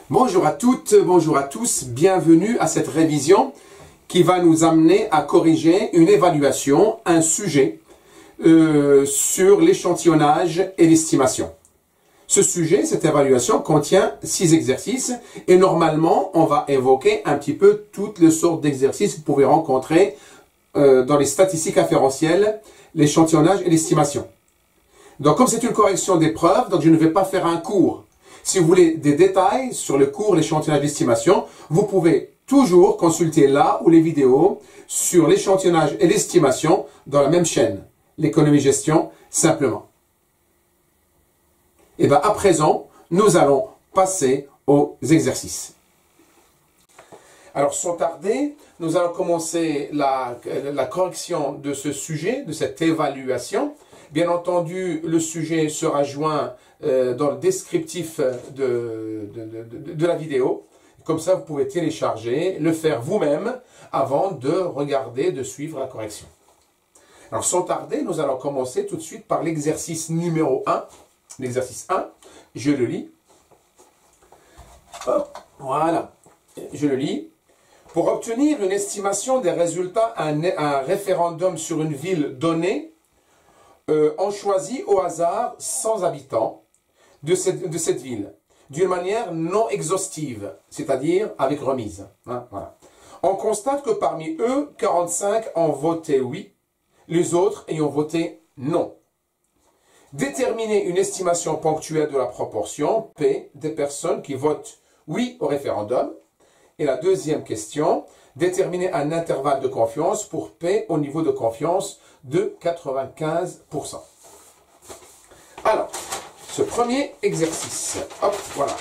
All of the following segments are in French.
Bonjour à toutes, bonjour à tous, bienvenue à cette révision qui va nous amener à corriger une évaluation, un sujet sur l'échantillonnage et l'estimation. Ce sujet, cette évaluation contient 6 exercices et normalement on va évoquer un petit peu toutes les sortes d'exercices que vous pouvez rencontrer dans les statistiques inférentielles, l'échantillonnage et l'estimation. Donc comme c'est une correction d'épreuve, donc je ne vais pas faire un cours. Si vous voulez des détails sur le cours l'échantillonnage et l'estimation, vous pouvez toujours consulter là ou les vidéos sur l'échantillonnage et l'estimation dans la même chaîne, l'économie-gestion simplement. Et bien à présent, nous allons passer aux exercices. Alors sans tarder, nous allons commencer la correction de ce sujet, de cette évaluation. Bien entendu, le sujet sera joint dans le descriptif de la vidéo. Comme ça, vous pouvez télécharger, le faire vous-même avant de regarder, de suivre la correction. Alors sans tarder, nous allons commencer tout de suite par l'exercice numéro 1. L'exercice 1, je le lis. Hop, voilà, je le lis. Pour obtenir une estimation des résultats à un référendum sur une ville donnée, on choisit au hasard 100 habitants de cette ville, d'une manière non exhaustive, c'est-à-dire avec remise. Hein, voilà. On constate que parmi eux, 45 ont voté oui, les autres ayant voté non. Déterminer une estimation ponctuelle de la proportion P des personnes qui votent oui au référendum. Et la deuxième question, déterminer un intervalle de confiance pour P au niveau de confiance de 95%. Alors, ce premier exercice, hop, voilà,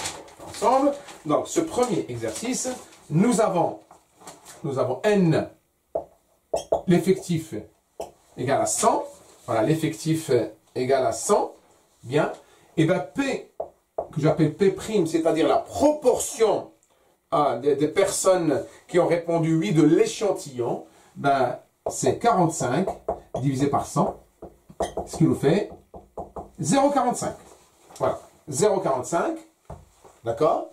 ensemble. Donc, ce premier exercice, nous avons N, l'effectif égal à 100. Voilà, l'effectif égal à 100. Bien. Et bien, P, que j'appelle P', c'est-à-dire la proportion des personnes qui ont répondu oui de l'échantillon, ben, c'est 45 divisé par 100, ce qui nous fait 0,45. Voilà, 0,45, d'accord.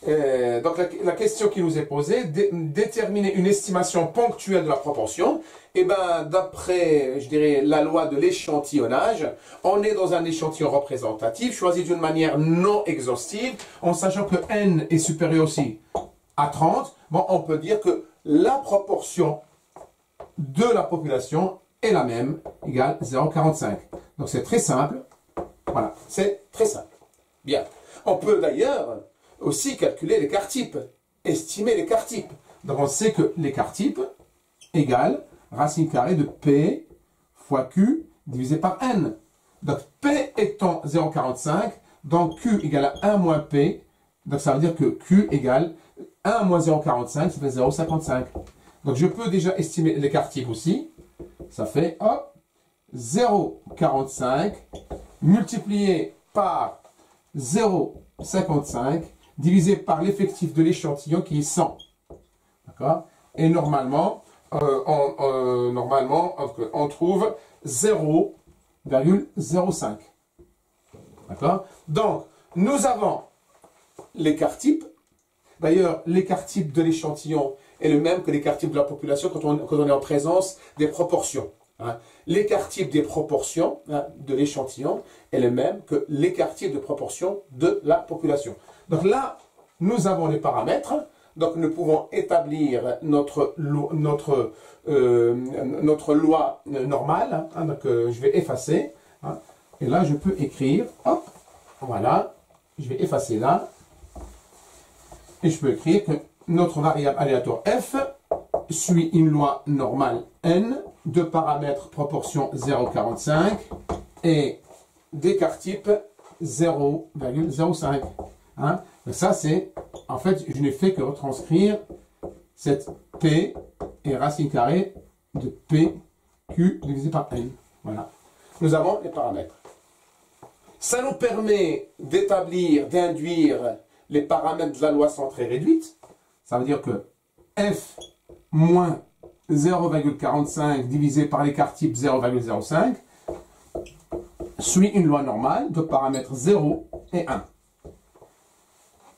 Donc la question qui nous est posée, déterminer une estimation ponctuelle de la proportion. Et ben d'après, je dirais, la loi de l'échantillonnage, on est dans un échantillon représentatif, choisi d'une manière non exhaustive, en sachant que n est supérieur aussi à 30. Bon, on peut dire que la proportion de la population est la même, égale 0,45. Donc c'est très simple. Voilà, c'est très simple. Bien. On peut d'ailleurs aussi calculer l'écart type, estimer l'écart type. Donc on sait que l'écart type égale racine carrée de P fois Q divisé par N. Donc P étant 0,45, donc Q égale à 1 moins P. Donc ça veut dire que Q égale 1 moins 0,45, ça fait 0,55. Donc je peux déjà estimer l'écart type aussi. Ça fait, hop, 0,45 multiplié par 0,55 divisé par l'effectif de l'échantillon qui est 100. D'accord? Et normalement, on trouve 0,05. D'accord? Donc, nous avons l'écart type. D'ailleurs, l'écart type de l'échantillon est le même que l'écart type de la population quand on est en présence des proportions. Hein. L'écart type des proportions de l'échantillon est le même que l'écart type de proportion de la population. Donc là, nous avons les paramètres. Donc nous pouvons établir notre loi normale. Hein. Donc je vais effacer. Hein. Et là, je peux écrire, hop, voilà, je vais effacer là. Et je peux écrire que notre variable aléatoire f suit une loi normale n de paramètres proportion 0,45 et d'écart type 0,05. Hein? Ça, c'est, en fait, je n'ai fait que retranscrire cette P et racine carrée de PQ divisé par N. Voilà. Nous avons les paramètres. Ça nous permet d'établir, d'induire les paramètres de la loi centrée réduite. Ça veut dire que F moins 0,45 divisé par l'écart type 0,05 suit une loi normale de paramètres 0 et 1.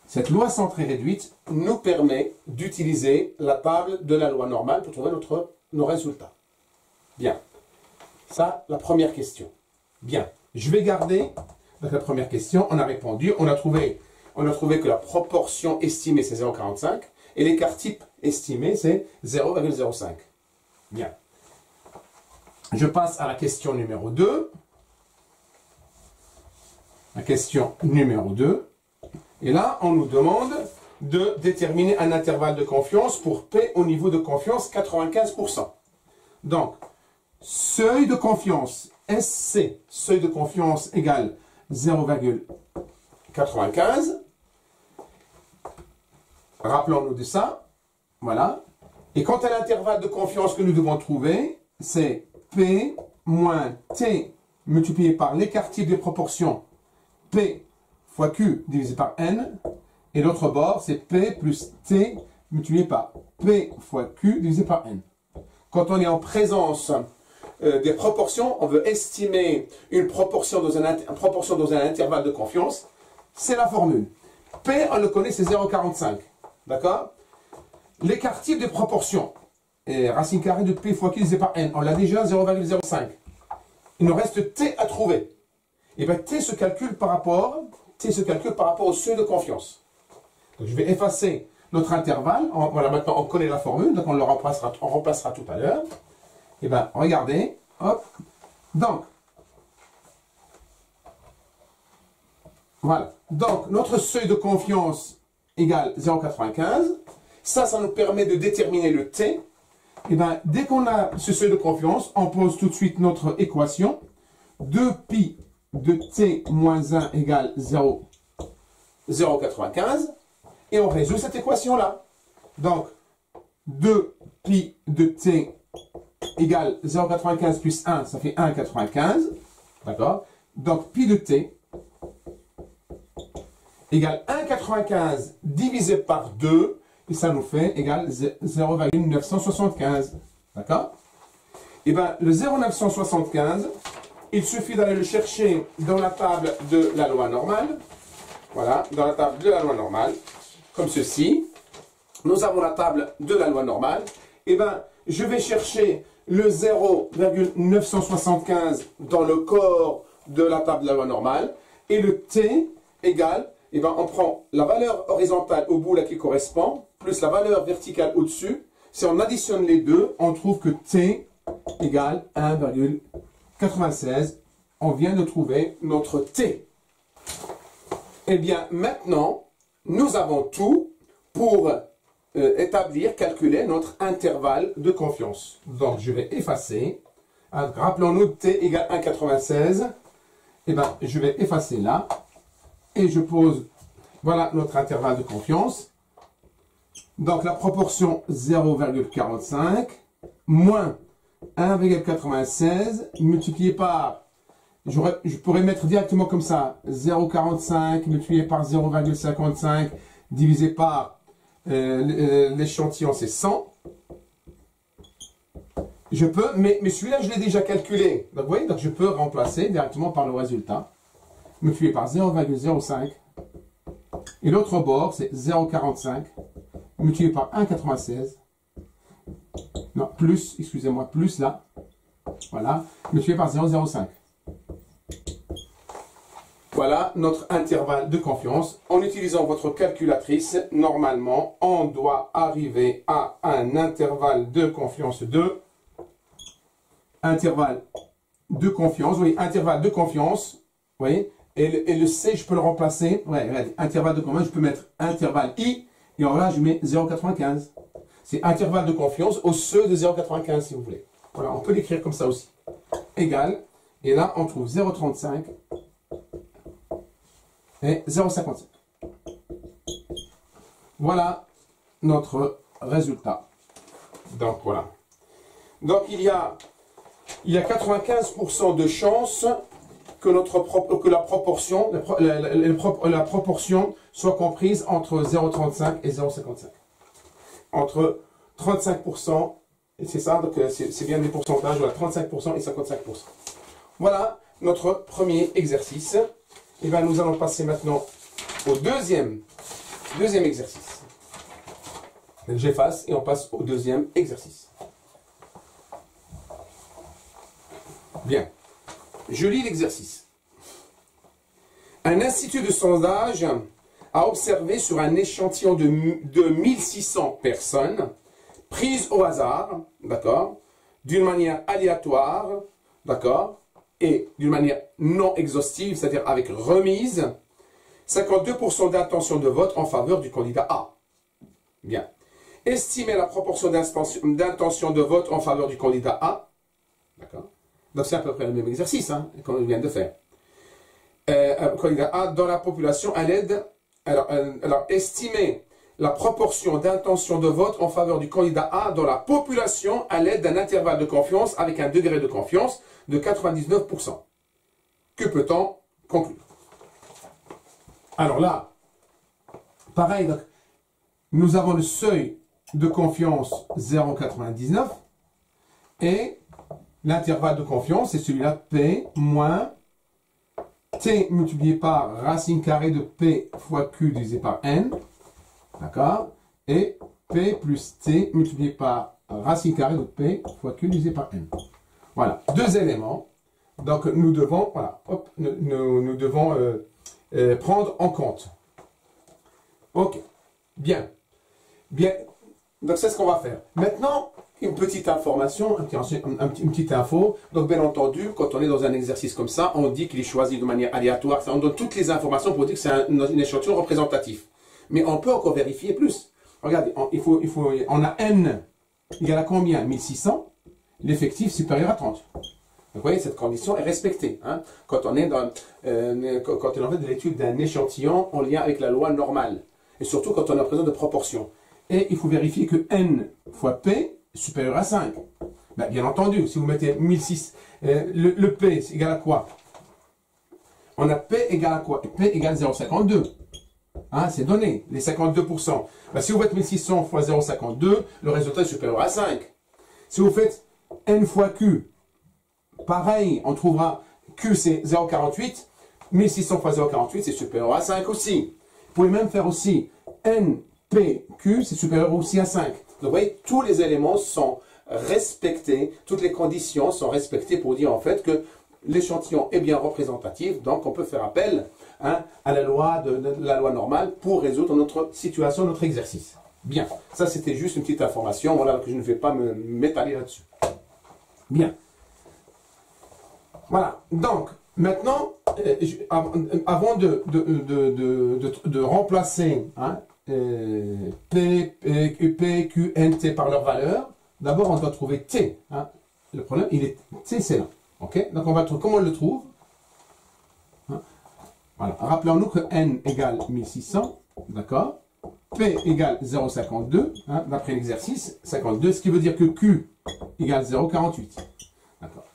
Cette loi centrée réduite nous permet d'utiliser la table de la loi normale pour trouver nos résultats. Bien. Ça, la première question. Bien. Je vais garder donc la première question. On a répondu. On a trouvé que la proportion estimée, c'est 0,45. Et l'écart type estimé, c'est 0,05. Bien. Je passe à la question numéro 2. La question numéro 2. Et là, on nous demande de déterminer un intervalle de confiance pour P au niveau de confiance 95%. Donc, seuil de confiance SC, seuil de confiance égale 0,95. Rappelons-nous de ça. Voilà. Et quant à l'intervalle de confiance que nous devons trouver, c'est P moins T multiplié par l'écart type des proportions P fois Q divisé par N. Et l'autre bord, c'est P plus T multiplié par P fois Q divisé par N. Quand on est en présence des proportions, on veut estimer une proportion dans un intervalle de confiance. C'est la formule. P, on le connaît, c'est 0,45. D'accord? L'écart type des proportions, racine carrée de P fois Q divisé par N, on l'a déjà, 0,05. Il nous reste T à trouver. Et bien T se calcule par rapport au seuil de confiance. Donc je vais effacer notre intervalle. Voilà, maintenant on connaît la formule, donc on remplacera tout à l'heure. Et bien regardez, hop. Donc, voilà. Donc notre seuil de confiance égale 0,95. Ça nous permet de déterminer le T. Et bien dès qu'on a ce seuil de confiance, on pose tout de suite notre équation. 2pi de t moins 1 égale 0,95. Et on résout cette équation-là. Donc, 2pi de t égale 0,95 plus 1, ça fait 1,95. D'accord? Donc, pi de t égale 1,95 divisé par 2. Et ça nous fait égale 0,975. D'accord? Et bien, le 0,975, il suffit d'aller le chercher dans la table de la loi normale. Voilà, dans la table de la loi normale, comme ceci. Nous avons la table de la loi normale. Et bien, je vais chercher le 0,975 dans le corps de la table de la loi normale. Et le t égale, et ben, on prend la valeur horizontale au bout là qui correspond, plus la valeur verticale au-dessus. Si on additionne les deux, on trouve que t égale 1,96. On vient de trouver notre t. Eh bien, maintenant, nous avons tout pour calculer notre intervalle de confiance. Donc, je vais effacer. Rappelons-nous, t égale 1,96. Eh bien, je vais effacer là. Et je pose, voilà notre intervalle de confiance. Donc, la proportion 0,45 moins 1,96 multiplié par, je pourrais mettre directement comme ça, 0,45 multiplié par 0,55 divisé par l'échantillon, c'est 100. Je peux, mais celui-là, je l'ai déjà calculé. Donc, vous voyez, donc je peux remplacer directement par le résultat. Multiplié par 0,05. Et l'autre bord, c'est 0,45 multiplié par 1,96. Non, plus, excusez-moi, plus là. Voilà, multiplié par 0,05. Voilà notre intervalle de confiance. En utilisant votre calculatrice, normalement, on doit arriver à un intervalle de confiance de... Intervalle de confiance, oui, intervalle de confiance, vous voyez, et le C, je peux le remplacer, ouais, regardez, intervalle de confiance, je peux mettre intervalle I, et alors là, je mets 0,95. C'est intervalle de confiance au seuil de 0,95, si vous voulez. Voilà, on peut l'écrire comme ça aussi. Égal, et là, on trouve 0,35 et 0,55. Voilà notre résultat. Donc, voilà. Donc, il y a 95% de chances que la proportion soit comprise entre 0,35 et 0,55. Entre 35%, c'est ça, donc c'est bien des pourcentages, voilà, 35% et 55%. Voilà notre premier exercice. Et bien nous allons passer maintenant au deuxième Deuxième exercice. J'efface et on passe au deuxième exercice. Bien. Je lis l'exercice. Un institut de sondage a observé sur un échantillon de 1600 personnes prises au hasard, d'accord, d'une manière aléatoire, d'accord, et d'une manière non exhaustive, c'est-à-dire avec remise, 52% d'intention de vote en faveur du candidat A. Bien. Estimez la proportion d'intention de vote en faveur du candidat A. D'accord. Donc c'est à peu près le même exercice hein, qu'on vient de faire. Candidat A dans la population à l'aide. Alors, estimez la proportion d'intention de vote en faveur du candidat A dans la population à l'aide d'un intervalle de confiance avec un degré de confiance de 99%. Que peut-on conclure? Alors là, pareil, donc, nous avons le seuil de confiance 0,99 et l'intervalle de confiance, c'est celui-là, P moins T multiplié par racine carrée de P fois Q divisé par N, d'accord, et P plus T multiplié par racine carrée de P fois Q divisé par N. Voilà, deux éléments. Donc nous devons, voilà, hop, nous devons prendre en compte. Ok, bien. Bien, donc c'est ce qu'on va faire. Maintenant, une petite information, une petite info. Donc bien entendu, quand on est dans un exercice comme ça, on dit qu'il est choisi de manière aléatoire. On donne toutes les informations pour dire que c'est un échantillon représentatif. Mais on peut encore vérifier plus. Regardez, on a N égale à combien? 1600. L'effectif supérieur à 30. Donc vous voyez, cette condition est respectée. Hein, quand on est dans, quand on fait de l'étude d'un échantillon en lien avec la loi normale. Et surtout quand on a besoin de proportion. Et il faut vérifier que N fois P est supérieur à 5. Ben, bien entendu, si vous mettez 1600, le P c'est égal à quoi? On a P égale à quoi? P égale 0,52. Hein, c'est donné, les 52%. Ben, si vous faites 1600 fois 0,52, le résultat est supérieur à 5. Si vous faites N fois Q, pareil, on trouvera Q c'est 0,48. 1600 fois 0,48 c'est supérieur à 5 aussi. Vous pouvez même faire aussi N PQ, c'est supérieur aussi à 5. Donc, vous voyez, tous les éléments sont respectés, toutes les conditions sont respectées pour dire en fait que l'échantillon est bien représentatif, donc on peut faire appel hein, à la loi, la loi normale pour résoudre notre situation, notre exercice. Bien, ça c'était juste une petite information, voilà, que je ne vais pas m'étaler là-dessus. Bien. Voilà, donc, maintenant, avant de remplacer hein, P, Q, N, T par leur valeur, d'abord on doit trouver T. Hein. Le problème, il est T, c'est là. Ok. Donc on va trouver, comment on le trouve hein. Voilà. Rappelons-nous que N égale 1600, d'accord. P égale 0,52, hein, d'après l'exercice, 52, ce qui veut dire que Q égale 0,48. D'accord.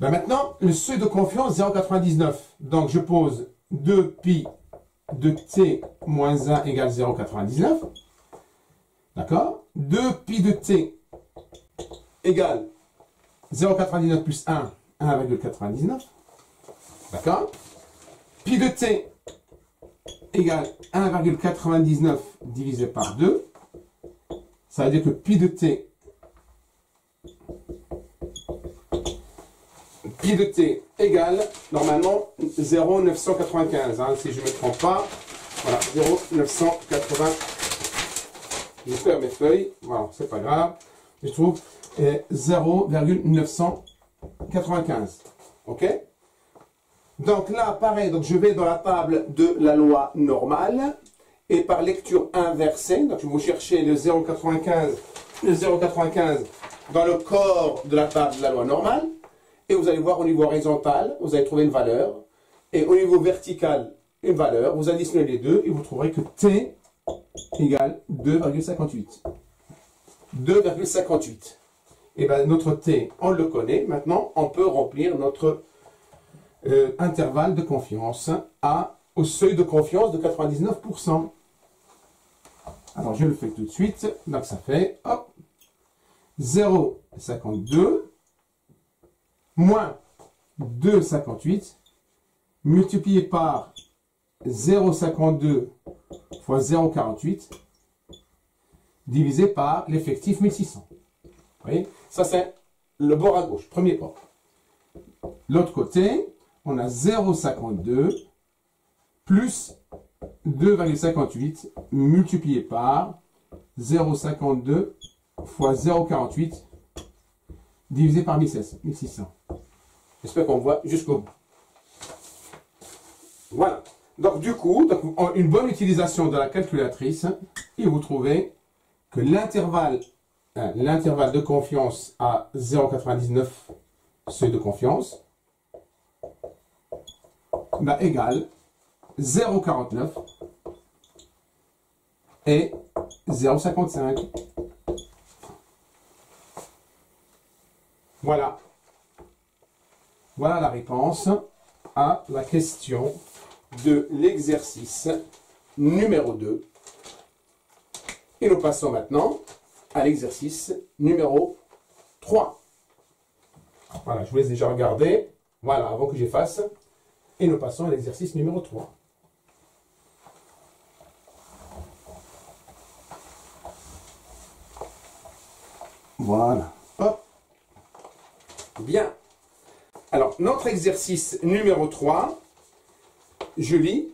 Ben maintenant, le seuil de confiance 0,99. Donc je pose 2pi de t moins 1 égale 0,99. D'accord. 2pi de t égale 0,99 plus 1, 1,99. D'accord. Pi de t égale 1,99 divisé par 2. Ça veut dire que pi de t égale normalement 0,995, hein, si je ne me trompe pas. Voilà, 0,980. Je perds mes feuilles, voilà, c'est pas grave. Je trouve 0,995. Ok? Donc là, pareil, donc je vais dans la table de la loi normale et par lecture inversée, donc je vais vous chercher le 0,95 dans le corps de la table de la loi normale. Et vous allez voir au niveau horizontal, vous allez trouver une valeur. Et au niveau vertical, une valeur. Vous additionnez les deux et vous trouverez que T égale 2,58. 2,58. Et bien notre T, on le connaît. Maintenant, on peut remplir notre intervalle de confiance au seuil de confiance de 99%. Alors, je le fais tout de suite. Donc, ça fait, hop, 0,52 moins 2,58 multiplié par 0,52 fois 0,48 divisé par l'effectif 1600. Vous voyez? Ça, c'est le bord à gauche, premier bord. L'autre côté, on a 0,52 plus 2,58 multiplié par 0,52 fois 0,48 divisé par 1600. J'espère qu'on voit jusqu'au bout. Voilà. Donc, du coup, une bonne utilisation de la calculatrice, et vous trouvez que l'intervalle de confiance à 0,99, seuil de confiance, égale 0,49 et 0,55. Voilà. Voilà la réponse à la question de l'exercice numéro 2. Et nous passons maintenant à l'exercice numéro 3. Voilà, je vous laisse déjà regarder. Voilà, avant que j'efface. Et nous passons à l'exercice numéro 3. Voilà. Hop. Bien. Alors, notre exercice numéro 3, je lis.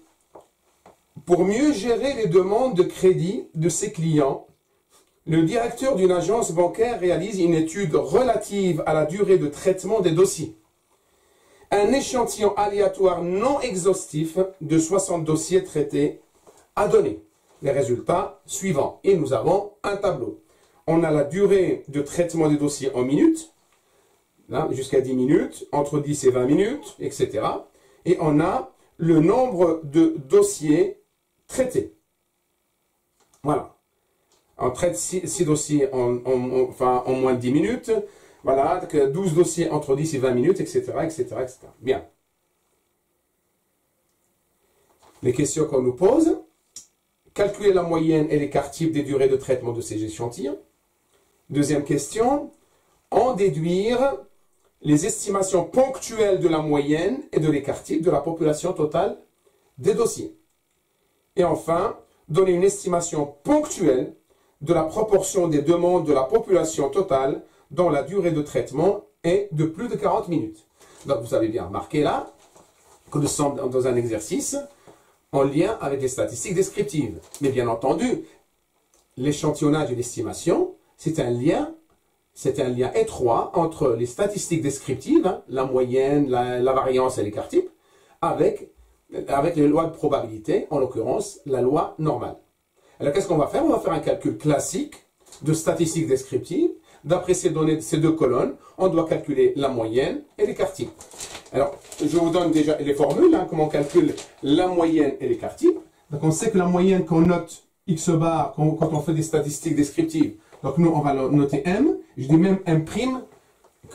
Pour mieux gérer les demandes de crédit de ses clients, le directeur d'une agence bancaire réalise une étude relative à la durée de traitement des dossiers. Un échantillon aléatoire non exhaustif de 60 dossiers traités a donné les résultats suivants. Et nous avons un tableau. On a la durée de traitement des dossiers en minutes, jusqu'à 10 minutes, entre 10 et 20 minutes, etc. Et on a le nombre de dossiers traités. Voilà. On traite 6 dossiers en moins de 10 minutes. Voilà, 12 dossiers entre 10 et 20 minutes, etc., etc., etc. Bien. Les questions qu'on nous pose. Calculer la moyenne et l'écart type des durées de traitement de ces échantillons. Deuxième question. En déduire les estimations ponctuelles de la moyenne et de l'écart type de la population totale des dossiers. Et enfin, donner une estimation ponctuelle de la proportion des demandes de la population totale dont la durée de traitement est de plus de 40 minutes. Donc, vous avez bien remarqué là que nous sommes dans un exercice en lien avec les statistiques descriptives. Mais bien entendu, l'échantillonnage et l'estimation, c'est un lien étroit entre les statistiques descriptives, la moyenne, la variance et l'écart type, avec les lois de probabilité, en l'occurrence la loi normale. Alors qu'est-ce qu'on va faire? On va faire un calcul classique de statistiques descriptives. D'après ces données de ces deux colonnes, on doit calculer la moyenne et l'écart type. Alors, je vous donne déjà les formules, comment on calcule la moyenne et l'écart type. Donc on sait que la moyenne qu'on note X bar quand on fait des statistiques descriptives, donc nous on va noter M, je dis même M',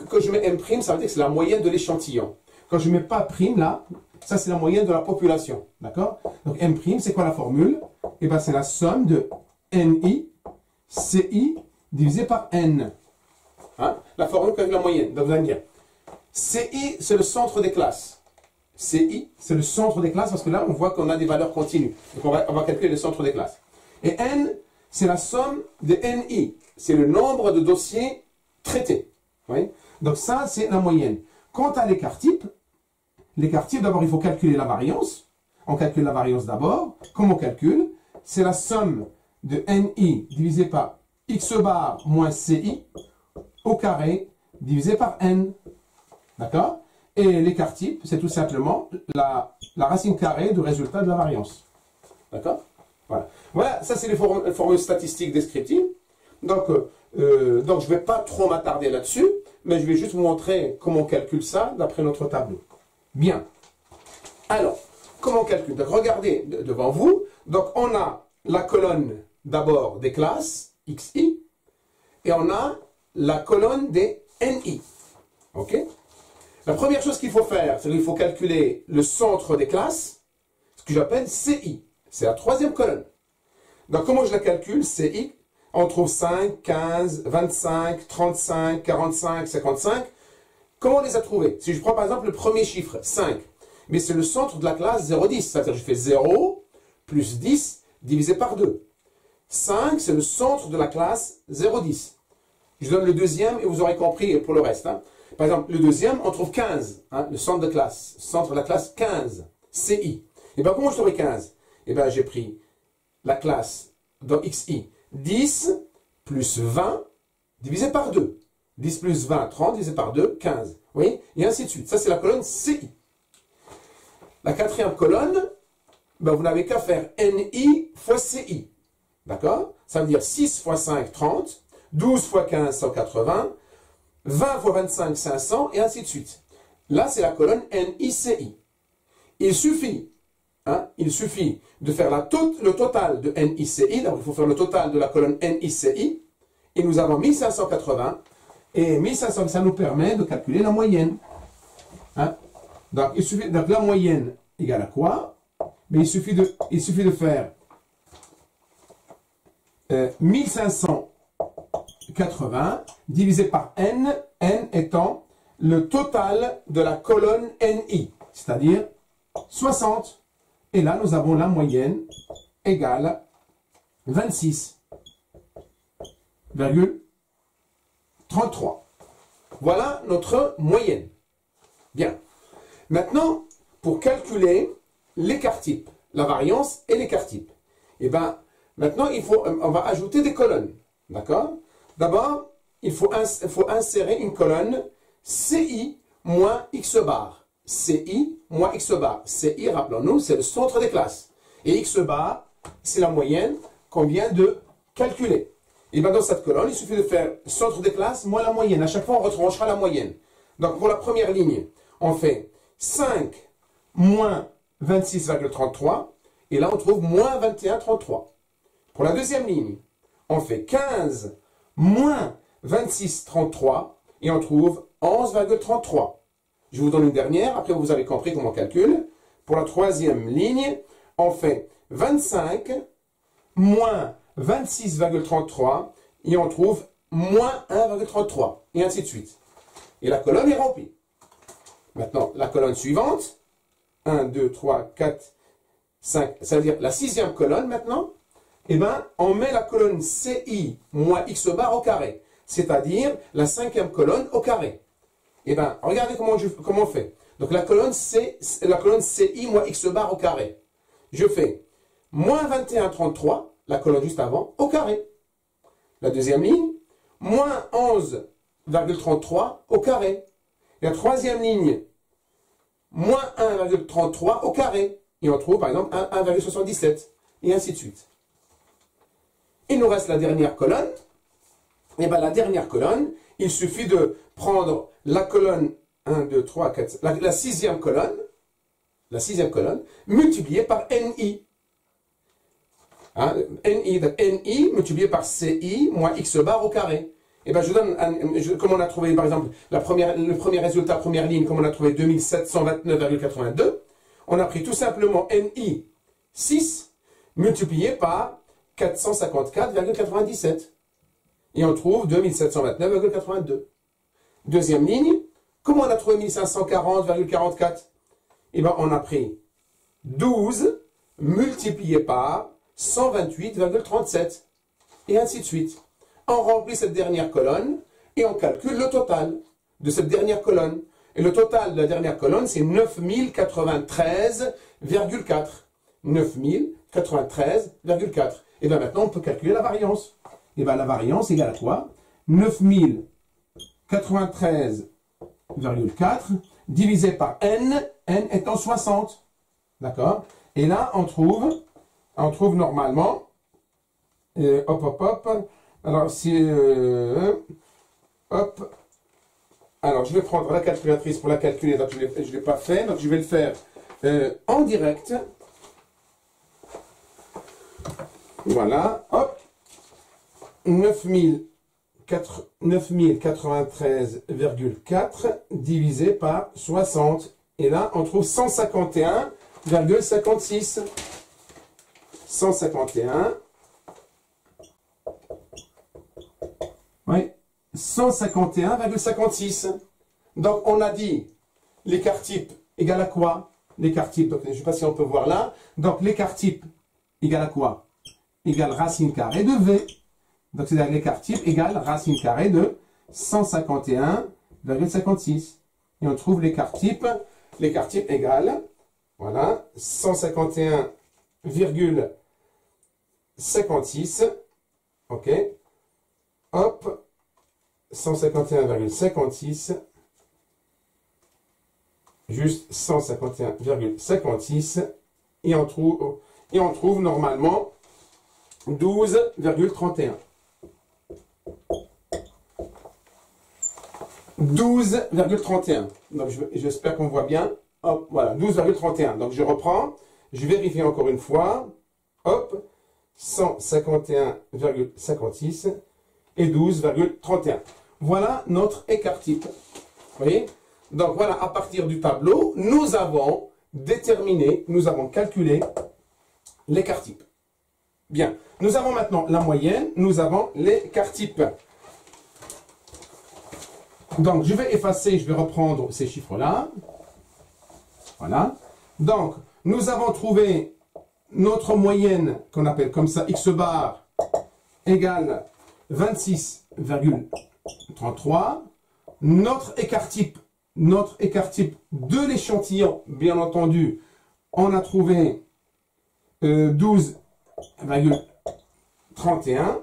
quand je mets M', ça veut dire que c'est la moyenne de l'échantillon. Quand je ne mets pas prime là, ça c'est la moyenne de la population, d'accord? Donc M', c'est quoi la formule? Eh bien c'est la somme de NI, CI, divisé par N. La formule avec la moyenne. Donc vous allez me dire, CI, c'est le centre des classes. CI, c'est le centre des classes parce que là, on voit qu'on a des valeurs continues. Donc on va calculer le centre des classes. Et N, c'est la somme de NI. C'est le nombre de dossiers traités. Oui? Donc ça, c'est la moyenne. Quant à l'écart type, d'abord, il faut calculer la variance. On calcule la variance d'abord. Comment on calcule? C'est la somme de NI divisé par X bar moins CI au carré divisé par N. D'accord? Et l'écart type, c'est tout simplement la racine carrée du résultat de la variance. D'accord? Voilà. Voilà, ça c'est les formules statistiques descriptives. Donc je ne vais pas trop m'attarder là-dessus, mais je vais juste vous montrer comment on calcule ça d'après notre tableau. Bien. Alors, comment on calcule? Donc regardez devant vous. Donc on a la colonne d'abord des classes, XI, et on a la colonne des NI. OK? La première chose qu'il faut faire, c'est qu'il faut calculer le centre des classes, ce que j'appelle CI. C'est la troisième colonne. Donc, comment je la calcule? CI, on trouve 5, 15, 25, 35, 45, 55. Comment on les a trouvés? Si je prends par exemple le premier chiffre, 5, mais c'est le centre de la classe 0,10. C'est-à-dire que je fais 0 plus 10 divisé par 2. 5, c'est le centre de la classe 0,10. Je donne le deuxième et vous aurez compris pour le reste. Hein. Par exemple, le deuxième, on trouve 15, hein, le centre de la classe 15, CI. Et bien, comment je trouve 15? Et bien, j'ai pris la classe dans XI, 10 plus 20 divisé par 2. 10 plus 20, 30 divisé par 2, 15. Vous voyez? Et ainsi de suite. Ça, c'est la colonne CI. La quatrième colonne, ben, vous n'avez qu'à faire NI fois CI. D'accord? Ça veut dire 6 fois 5, 30. 12 fois 15, 180. 20 fois 25, 500, et ainsi de suite. Là, c'est la colonne NICI. Il suffit de faire le total de NICI. Donc, il faut faire le total de la colonne NICI. Et nous avons 1580. Et 1500, ça nous permet de calculer la moyenne. Hein? Donc, la moyenne égale à quoi? Mais il suffit de faire 1580 divisé par n, n étant le total de la colonne NI, c'est-à-dire 60. Et là, nous avons la moyenne égale 26,33. Voilà notre moyenne. Bien. Maintenant, pour calculer l'écart-type, la variance et l'écart-type, eh bien, maintenant, on va ajouter des colonnes. D'accord? D'abord, il faut insérer une colonne CI moins X bar. CI moins X bar. CI, rappelons-nous, c'est le centre des classes. Et X bar, c'est la moyenne qu'on vient de calculer. Et bien dans cette colonne, il suffit de faire centre des classes moins la moyenne. À chaque fois, on retranchera la moyenne. Donc pour la première ligne, on fait 5 moins 26,33. Et là, on trouve moins 21,33. Pour la deuxième ligne, on fait 15 moins 26,33 et on trouve 11,33. Je vous donne une dernière, après vous avez compris comment on calcule. Pour la troisième ligne, on fait 25 moins 26,33 et on trouve moins 1,33 et ainsi de suite. Et la colonne est remplie. Maintenant, la colonne suivante, 1, 2, 3, 4, 5, ça veut dire la sixième colonne maintenant, eh bien, on met la colonne CI moins X bar au carré, c'est-à-dire la cinquième colonne au carré. Eh bien, regardez comment on fait. Donc, la colonne CI moins X bar au carré. Je fais moins 21,33, la colonne juste avant, au carré. La deuxième ligne, moins 11,33 au carré. La troisième ligne, moins 1,33 au carré. Et on trouve, par exemple, 1,77. Et ainsi de suite. Il nous reste la dernière colonne. Et bien, la dernière colonne, il suffit de prendre la colonne 1, 2, 3, 4, la sixième colonne, multipliée par NI. Hein, NI multiplié par CI moins X bar au carré. Et bien, je donne, comme on a trouvé, par exemple, le premier résultat, première ligne, comme on a trouvé 2729,82, on a pris tout simplement NI 6 multiplié par 454,97. Et on trouve 2729,82. Deuxième ligne, comment on a trouvé 1540,44? Et bien, on a pris 12 multiplié par 128,37. Et ainsi de suite. On remplit cette dernière colonne et on calcule le total de cette dernière colonne. Et le total de la dernière colonne, c'est 9093,4. 9093,4. Et bien maintenant, on peut calculer la variance. Et bien la variance égale à quoi? 9093,4 divisé par n, n étant 60. D'accord? Et là, on trouve normalement, alors si, alors je vais prendre la calculatrice pour la calculer, donc je ne l'ai pas fait, donc je vais le faire en direct. Voilà, hop, 9093,4 divisé par 60. Et là, on trouve 151,56. 151. Oui, 151,56. Donc, on a dit l'écart type égale à quoi? l'écart type, donc je ne sais pas si on peut voir là. Donc l'écart type égale à quoi? Égale racine carrée de V. Donc c'est-à-dire l'écart type égale racine carrée de 151,56. Et on trouve l'écart type égale, voilà, 151,56. Ok. Hop. 151,56. Juste 151,56. Et on trouve normalement 12,31. 12,31. Donc j'espère qu'on voit bien. Hop, voilà, 12,31. Donc je reprends, je vérifie encore une fois. Hop, 151,56 et 12,31. Voilà notre écart type. Vous voyez? Donc voilà, à partir du tableau, nous avons déterminé, nous avons calculé l'écart type. Bien, nous avons maintenant la moyenne, nous avons l'écart type. Donc, je vais effacer, je vais reprendre ces chiffres-là. Voilà. Donc, nous avons trouvé notre moyenne, qu'on appelle comme ça, x bar, égale 26,33. Notre écart type de l'échantillon, bien entendu, on a trouvé 12,31.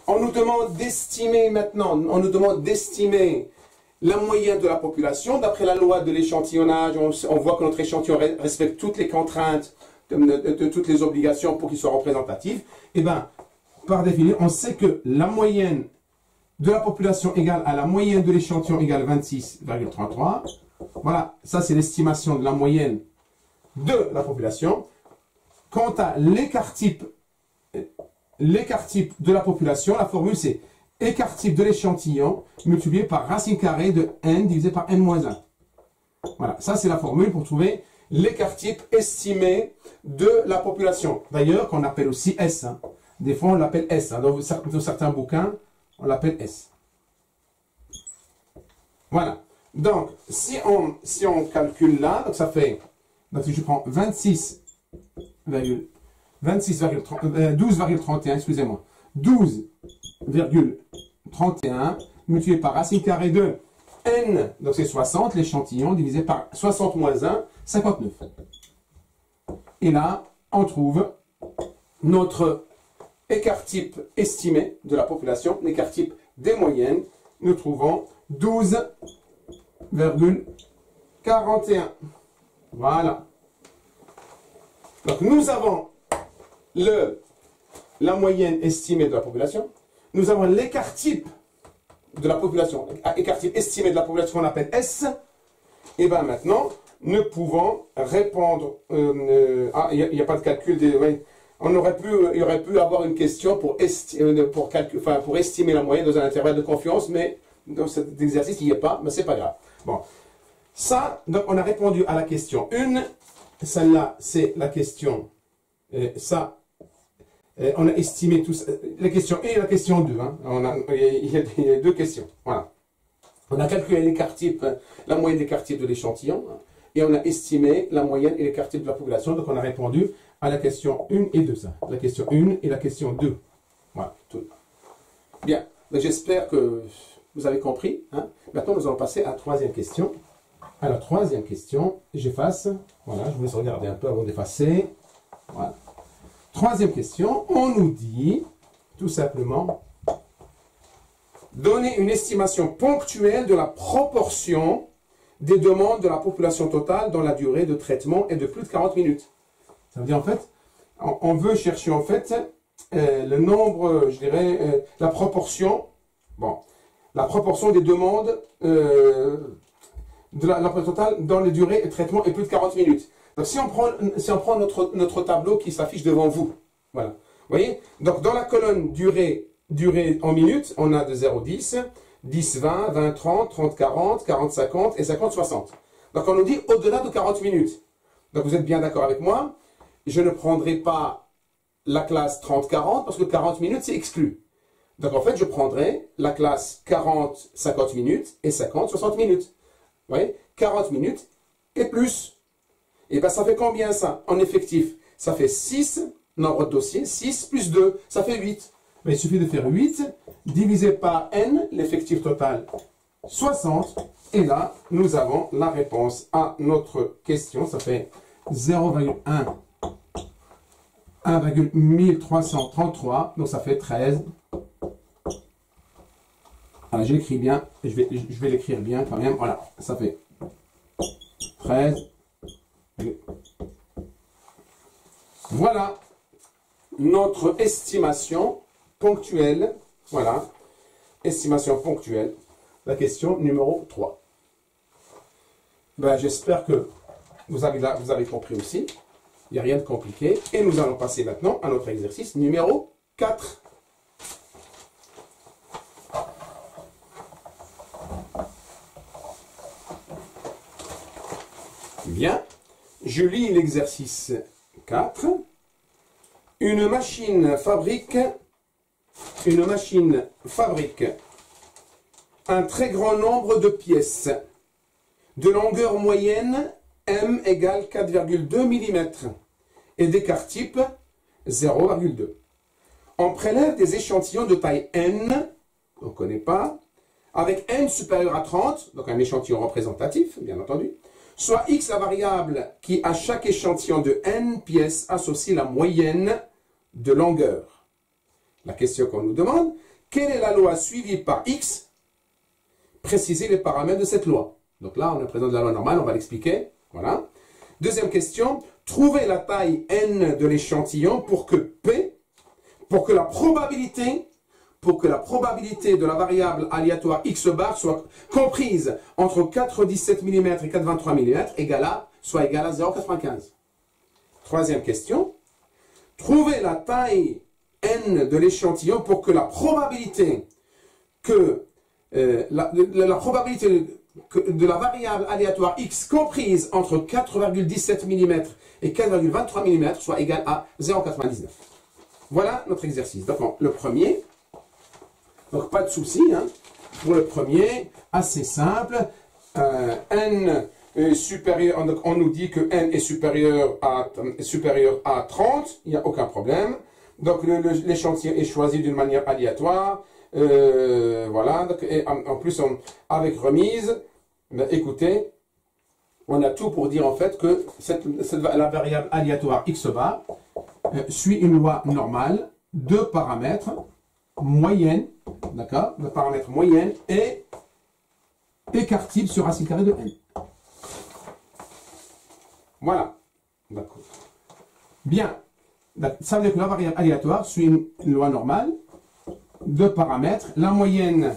On nous demande d'estimer maintenant, la moyenne de la population. D'après la loi de l'échantillonnage, on voit que notre échantillon respecte toutes les contraintes, toutes les obligations pour qu'il soit représentatif. Et bien, par définition, on sait que la moyenne de la population égale à la moyenne de l'échantillon égale 26,33. Voilà, ça c'est l'estimation de la moyenne de la population. Quant à l'écart type de la population, la formule c'est écart type de l'échantillon multiplié par racine carrée de n divisé par n-1. Voilà, ça c'est la formule pour trouver l'écart type estimé de la population. D'ailleurs, qu'on appelle aussi S. Hein. Des fois, on l'appelle S. Hein. Dans certains bouquins, on l'appelle S. Voilà. Donc, si on calcule là, donc ça fait, donc si je prends 12,31, excusez-moi, 12,31 multiplié par racine carrée de n, donc c'est 60, l'échantillon, divisé par 60 moins 1, 59. Et là, on trouve notre écart type estimé de la population, l'écart type des moyennes, nous trouvons 12,41. Voilà. Donc nous avons la moyenne estimée de la population, nous avons l'écart type de la population, écart type estimé de la population qu'on appelle S, et bien maintenant, nous pouvons répondre, il n'y a pas de calcul, il y aurait pu avoir une question pour estimer la moyenne dans un intervalle de confiance, mais dans cet exercice, il n'y est pas, mais c'est pas grave. Bon, ça, donc on a répondu à la question 1, celle-là, c'est la question, on a estimé tous, la question 1 et la question 2, hein. Il y a deux questions, voilà. On a calculé l'écart type, la moyenne d'écart type de l'échantillon, hein, et on a estimé la moyenne et l'écart type de la population, donc on a répondu à la question 1 et 2, ça. La question 1 et la question 2. Voilà, tout. Bien, j'espère que vous avez compris, hein. Maintenant, nous allons passer à la troisième question. À la troisième question, j'efface, voilà, je vous laisse regarder un peu avant d'effacer, voilà. Troisième question, on nous dit, tout simplement, donner une estimation ponctuelle de la proportion des demandes de la population totale dans la durée de traitement est de plus de 40 minutes. Ça veut dire, en fait, on veut chercher, en fait, le nombre, je dirais, la proportion, bon, la proportion des demandes de la population totale dans la durée de traitement est plus de 40 minutes. Donc, si on prend notre tableau qui s'affiche devant vous, voilà. Vous voyez? Donc, dans la colonne durée en minutes, on a de 0 10, 10 20, 20 30, 30 40, 40 50 et 50 60. Donc, on nous dit au-delà de 40 minutes. Donc, vous êtes bien d'accord avec moi? Je ne prendrai pas la classe 30 40 parce que 40 minutes, c'est exclu. Donc, en fait, je prendrai la classe 40 50 minutes et 50 60 minutes. Vous voyez? 40 minutes et plus. Et bien, ça fait combien ça en effectif? Ça fait 6, nombre de dossiers, 6 plus 2, ça fait 8. Mais il suffit de faire 8 divisé par n, l'effectif total, 60. Et là, nous avons la réponse à notre question. Ça fait 0,1, 1,1333. Donc ça fait 13. Voilà, je l'écris bien. Je vais l'écrire bien quand même. Voilà, ça fait 13. Voilà notre estimation ponctuelle. Voilà, estimation ponctuelle. La question numéro 3. Ben, j'espère que vous avez compris aussi. Il n'y a rien de compliqué. Et nous allons passer maintenant à notre exercice numéro 4. Bien, je lis l'exercice 4. Une machine fabrique un très grand nombre de pièces de longueur moyenne M égale 4,2 mm et d'écart type 0,2. On prélève des échantillons de taille N, on ne connaît pas, avec N supérieur à 30, donc un échantillon représentatif, bien entendu, soit X la variable qui à chaque échantillon de N pièces associe la moyenne de longueur. La question qu'on nous demande, quelle est la loi suivie par X? Préciser les paramètres de cette loi. Donc là, on est présent de la loi normale, on va l'expliquer. Voilà. Deuxième question, trouver la taille N de l'échantillon pour que la probabilité de la variable aléatoire X bar soit comprise entre 4,17 mm et 4,23 mm soit égale à 0,95. Troisième question, trouver la taille N de l'échantillon pour que la probabilité de la variable aléatoire X comprise entre 4,17 mm et 4,23 mm soit égale à 0,99. Voilà notre exercice. Donc, le premier, donc pas de souci, hein. Pour le premier, assez simple. N est supérieur, donc on nous dit que N est supérieur à 30, il n'y a aucun problème. Donc l'échantillon est choisi d'une manière aléatoire. Voilà, donc, et en plus avec remise, ben, écoutez, on a tout pour dire en fait que la variable aléatoire X bar suit une loi normale de paramètres moyenne, d'accord, de paramètres moyenne et écart type sur racine carrée de n. Voilà, d'accord. Bien, ça veut dire que la variable aléatoire suit une loi normale de paramètres. La moyenne,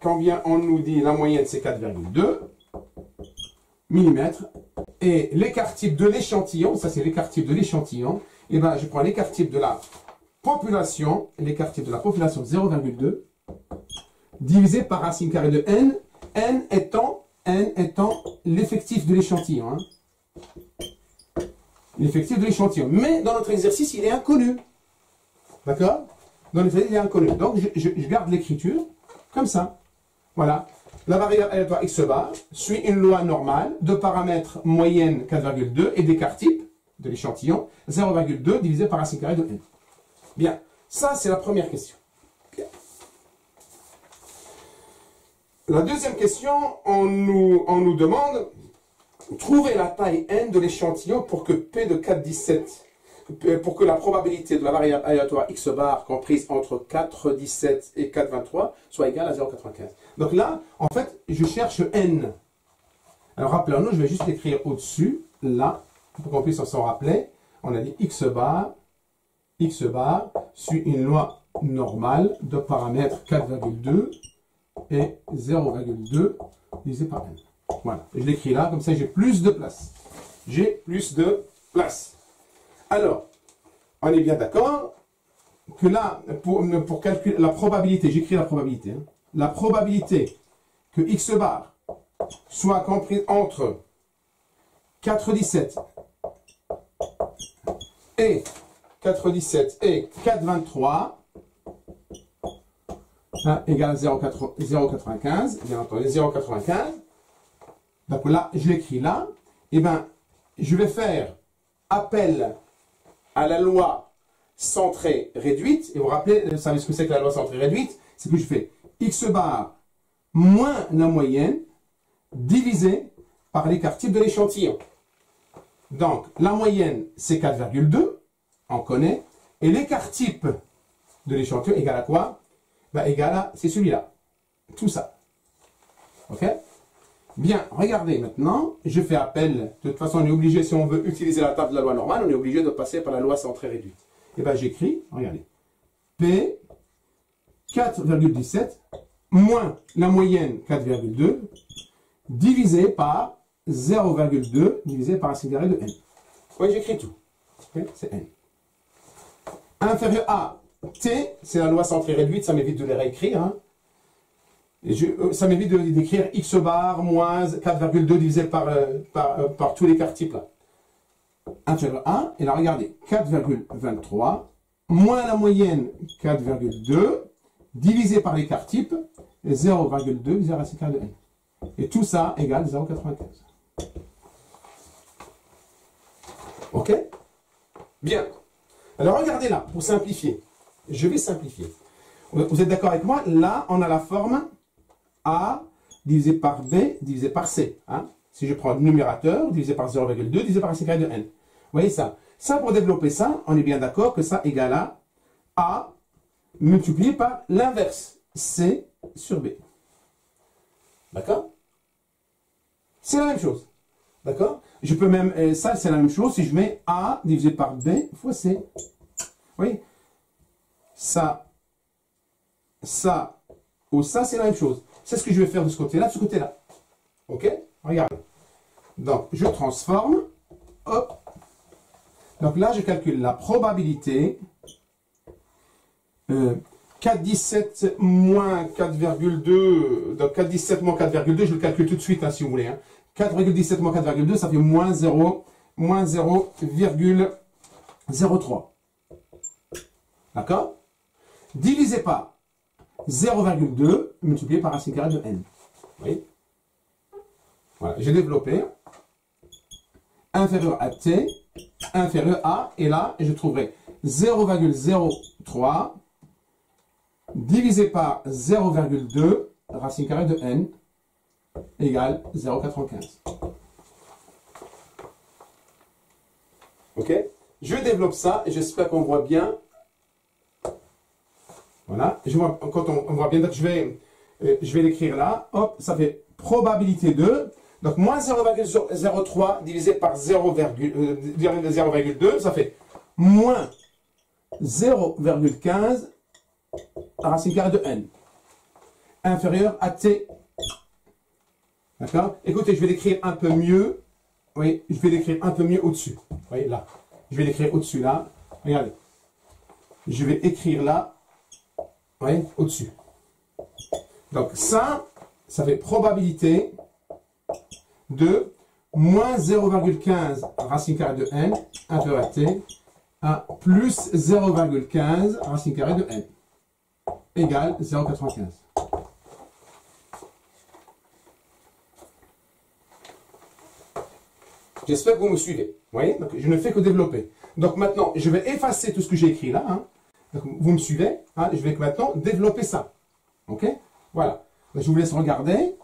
combien on nous dit, la moyenne c'est 4,2 mm. Et l'écart type de l'échantillon, ça c'est l'écart type de l'échantillon, et ben je prends l'écart type de la population, 0,2, divisé par racine carrée de n, n étant l'effectif de l'échantillon. Hein. L'effectif de l'échantillon. Mais dans notre exercice, il est inconnu. D'accord? Dans l'exercice, il est inconnu. Donc, je garde l'écriture comme ça. Voilà. La variable aléatoire X bar suit une loi normale de paramètres moyenne 4,2 et d'écart type de l'échantillon 0,2 divisé par racine carrée de n. Bien. Ça, c'est la première question. Bien. La deuxième question, on nous demande trouver la taille n de l'échantillon pour que P de 4,17, pour que la probabilité de la variable aléatoire X bar comprise entre 4,17 et 4,23 soit égale à 0,95. Donc là, en fait, je cherche n. Alors rappelons-nous, je vais juste l'écrire au-dessus, là, pour qu'on puisse s'en rappeler. On a dit X bar suit une loi normale de paramètres 4,2 et 0,2 divisé par n. Voilà, je l'écris là, comme ça j'ai plus de place. J'ai plus de place. Alors, on est bien d'accord que là, pour calculer la probabilité, j'écris la probabilité, hein, la probabilité que X bar soit comprise entre 4,17 et 4,23 égale à 0,95, bien entendu 0,95. Donc là, je l'écris là. Et bien, je vais faire appel à la loi centrée réduite. Et vous vous rappelez, vous savez ce que c'est que la loi centrée réduite? C'est que je fais x bar moins la moyenne divisé par l'écart type de l'échantillon. Donc, la moyenne, c'est 4,2, on connaît. Et l'écart type de l'échantillon égale à quoi? Ben, égal à, c'est celui-là. Tout ça. OK? Bien, regardez maintenant, je fais appel. De toute façon, on est obligé, si on veut utiliser la table de la loi normale, on est obligé de passer par la loi centrée réduite. Et bien, j'écris, regardez, P 4,17 moins la moyenne 4,2 divisé par 0,2 divisé par racine carrée de n. Oui, j'écris tout. Okay, c'est n. Inférieur à t, c'est la loi centrée réduite, ça m'évite de les réécrire. Hein. Ça m'évite d'écrire x bar moins 4,2 divisé par tous les quarts types là. Inférieur à, et là regardez, 4,23 moins la moyenne 4,2 divisé par les quarts types 0,2 divisé par racine carrée de n. Et tout ça égale 0,95. Ok? Bien. Alors regardez là, pour simplifier. Je vais simplifier. Vous êtes d'accord avec moi? Là, on a la forme A divisé par B divisé par C. Hein? Si je prends le numérateur, divisé par 0,2 divisé par racine carrée de n. Vous voyez ça? Ça, pour développer ça, on est bien d'accord que ça égale à A multiplié par l'inverse, C sur B. D'accord? C'est la même chose. D'accord? Je peux même, ça c'est la même chose si je mets A divisé par B fois C. Oui? Ça ou ça c'est la même chose. C'est ce que je vais faire de ce côté-là, de ce côté-là. Ok? Regardez. Donc, je transforme. Hop. Donc là, je calcule la probabilité. 4,17 moins 4,2. Donc 4,17 moins 4,2, je le calcule tout de suite, hein, si vous voulez. Hein. 4,17 moins 4,2, ça fait moins 0,03. D'accord? Divisé par 0,2 multiplié par racine carrée de n. Oui. Voilà, j'ai développé. Inférieur à t, inférieur à, et là, je trouverai 0,03 divisé par 0,2 racine carrée de n égale 0,95. Ok? Je développe ça et j'espère qu'on voit bien. Voilà. Je vois, quand on voit bien, je vais l'écrire là. Hop, ça fait probabilité de. Donc, moins 0,03 divisé par 0,2, ça fait moins 0,15 racine carrée de n. Inférieur à t. D'accord? Écoutez, je vais l'écrire un peu mieux. Oui, je vais l'écrire un peu mieux au-dessus. Vous voyez, là. Je vais l'écrire au-dessus, là. Regardez. Je vais écrire là. Oui, au-dessus. Donc, ça fait probabilité de moins 0,15 racine carrée de n inférieur à t à plus 0,15 racine carrée de n égale 0,95. J'espère que vous me suivez. Vous voyez? Donc, je ne fais que développer. Donc maintenant, je vais effacer tout ce que j'ai écrit là. Hein. Donc, vous me suivez? Hein. Je vais maintenant développer ça. OK? Voilà. Donc, je vous laisse regarder.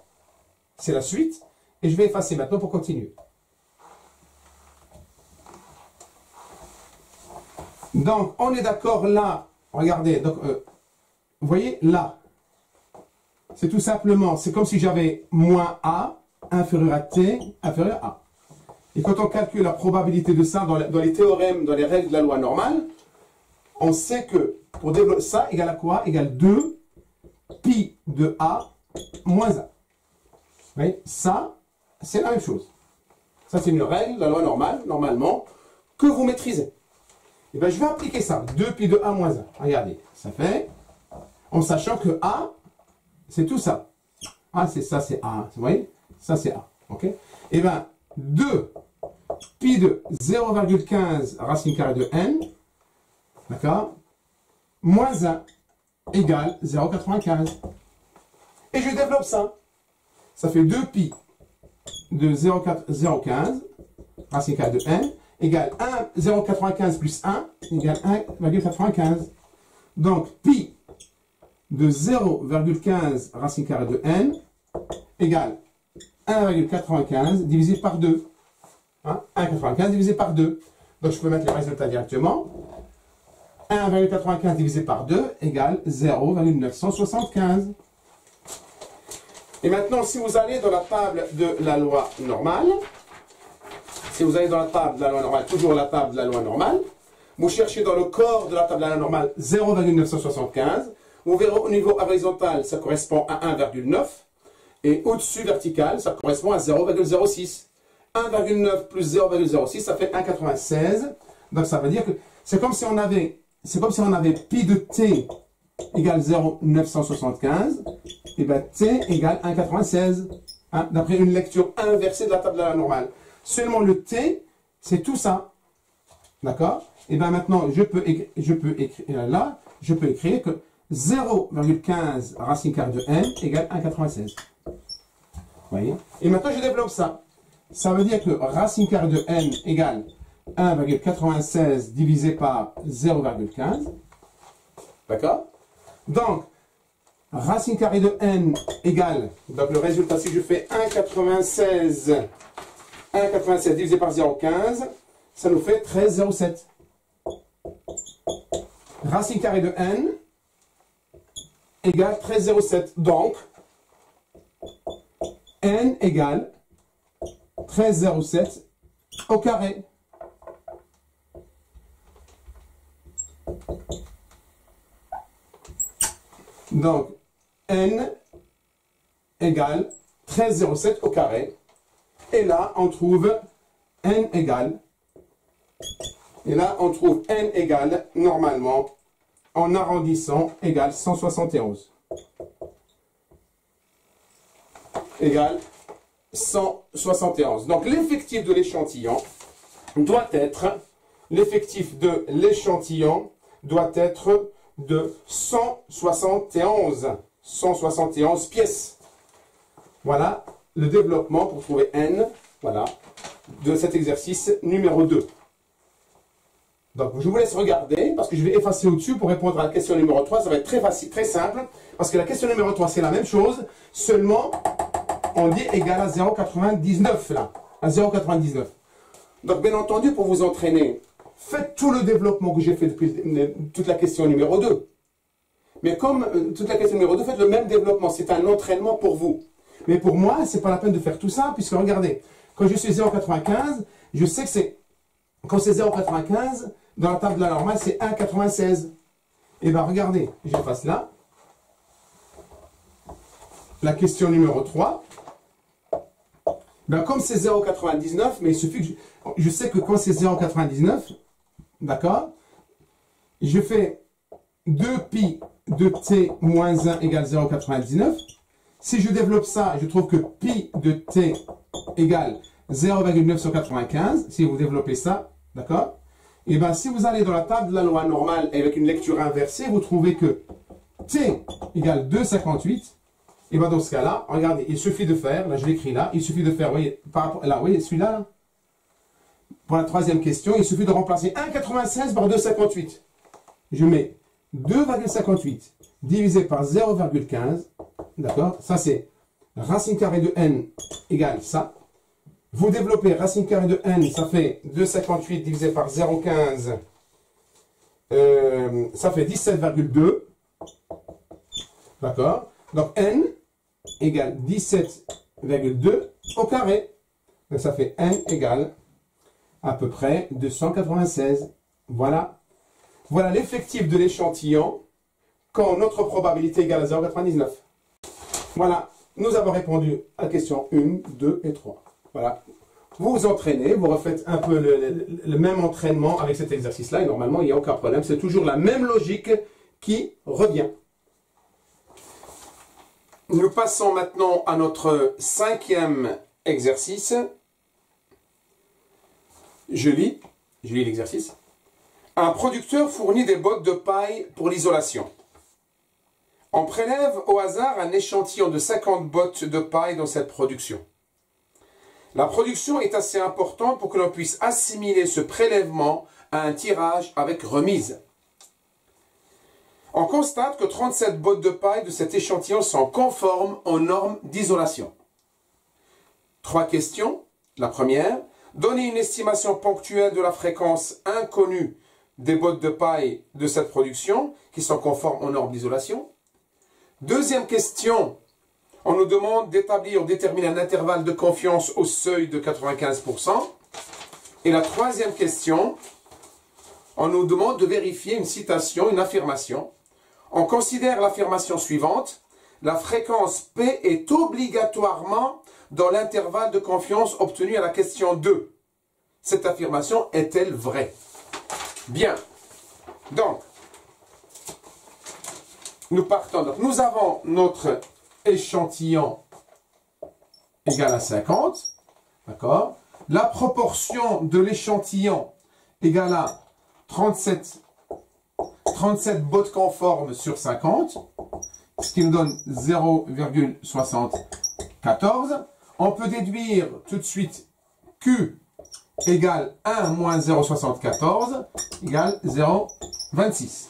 C'est la suite. Et je vais effacer maintenant pour continuer. Donc, on est d'accord là. Regardez. Donc, vous voyez là. C'est tout simplement, c'est comme si j'avais moins A inférieur à T inférieur à A. Et quand on calcule la probabilité de ça dans les théorèmes, dans les règles de la loi normale, on sait que pour développer ça égale à quoi? Égale 2 pi de A moins 1. Vous voyez? Ça, c'est la même chose. Ça, c'est une règle de la loi normale, normalement, que vous maîtrisez. Et bien, je vais appliquer ça. 2 pi de A moins 1. Regardez, ça fait, en sachant que A, c'est tout ça. A, c'est ça, c'est A. Vous voyez? Ça, c'est A. OK? Et bien, 2 pi de 0,15 racine carrée de n, d'accord, moins 1 égale 0,95. Et je développe ça. Ça fait 2 pi de 0,15 racine carrée de n, égale 0,95 plus 1, égale 1,95. Donc, pi de 0,15 racine carrée de n, égale 1,95 divisé par 2. Hein? 1,95 divisé par 2. Donc, je peux mettre les résultats directement. 1,95 divisé par 2 égale 0,975. Et maintenant, si vous allez dans la table de la loi normale, toujours la table de la loi normale, vous cherchez dans le corps de la table de la loi normale 0,975, vous verrez au niveau horizontal, ça correspond à 1,9, et au-dessus vertical, ça correspond à 0,06. 1,9 plus 0,06, ça fait 1,96. Donc ça veut dire que c'est comme si on avait pi de t égale 0,975, et bien t égale 1,96, hein, d'après une lecture inversée de la table de la normale. Seulement le t, c'est tout ça. D'accord? Et bien maintenant, je peux écrire que 0,15 racine carrée de n égale 1,96. Voyez? Et maintenant, je développe ça. Ça veut dire que racine carrée de n égale 1,96 divisé par 0,15. D'accord? Donc, racine carrée de n égale, donc le résultat, si je fais 1,96 divisé par 0,15, ça nous fait 13,07. Racine carrée de n égale 13,07. Donc, n égale 13,07 au carré. Donc, n égale 13,07 au carré. Et là, on trouve n égale. Et là, on trouve n égale, normalement, en arrondissant, égale 171. Égale 171. Donc, l'effectif de l'échantillon doit être, de 171 pièces. Voilà le développement pour trouver n, voilà, de cet exercice numéro 2. Donc, je vous laisse regarder, parce que je vais effacer au-dessus pour répondre à la question numéro 3. Ça va être très facile, très simple, parce que la question numéro 3, c'est la même chose, seulement, on dit égal à 0,99, là, à 0,99. Donc, bien entendu, pour vous entraîner, faites tout le développement que j'ai fait depuis toute la question numéro 2. Mais comme toute la question numéro 2, faites le même développement. C'est un entraînement pour vous. Mais pour moi, ce n'est pas la peine de faire tout ça, puisque regardez, quand je suis 0,95, je sais que c'est, quand c'est 0,95, dans la table de la normale, c'est 1,96. Et bien regardez, j'efface là. La question numéro 3. Ben, comme c'est 0,99, mais il suffit que je sais que quand c'est 0,99, d'accord, je fais 2pi de t moins 1 égale 0,99. Si je développe ça, je trouve que pi de t égale 0,995. Si vous développez ça, d'accord, et bien si vous allez dans la table de la loi normale avec une lecture inversée, vous trouvez que t égale 2,58. Et bien dans ce cas-là, regardez, il suffit de faire, là je l'écris là, il suffit de faire, vous voyez, par rapport, là, vous voyez celui-là, là. Pour la troisième question, il suffit de remplacer 1,96 par 2,58. Je mets 2,58 divisé par 0,15, d'accord, ça c'est racine carrée de n égale ça. Vous développez racine carrée de n, ça fait 2,58 divisé par 0,15, ça fait 17,2, d'accord. Donc n égale 17,2 au carré. Donc ça fait n égale à peu près 296. Voilà. Voilà l'effectif de l'échantillon quand notre probabilité égale à 0,99. Voilà. Nous avons répondu à la question 1, 2 et 3. Voilà. Vous vous entraînez, vous refaites un peu le même entraînement avec cet exercice-là et normalement il n'y a aucun problème. C'est toujours la même logique qui revient. Nous passons maintenant à notre 5e exercice. Je lis l'exercice. Un producteur fournit des bottes de paille pour l'isolation. On prélève au hasard un échantillon de 50 bottes de paille dans cette production. La production est assez importante pour que l'on puisse assimiler ce prélèvement à un tirage avec remise. On constate que 37 bottes de paille de cet échantillon sont conformes aux normes d'isolation. 3 questions. La première, donnez une estimation ponctuelle de la fréquence inconnue des bottes de paille de cette production qui sont conformes aux normes d'isolation. Deuxième question, on nous demande d'établir ou déterminer un intervalle de confiance au seuil de 95%. Et la troisième question, on nous demande de vérifier une citation, une affirmation. On considère l'affirmation suivante. La fréquence P est obligatoirement dans l'intervalle de confiance obtenu à la question 2. Cette affirmation est-elle vraie? Bien. Donc, nous partons. Donc, nous avons notre échantillon égal à 50. D'accord? La proportion de l'échantillon égale à 37 bottes conformes sur 50, ce qui nous donne 0,74. On peut déduire tout de suite Q égale 1 moins 0,74 égale 0,26.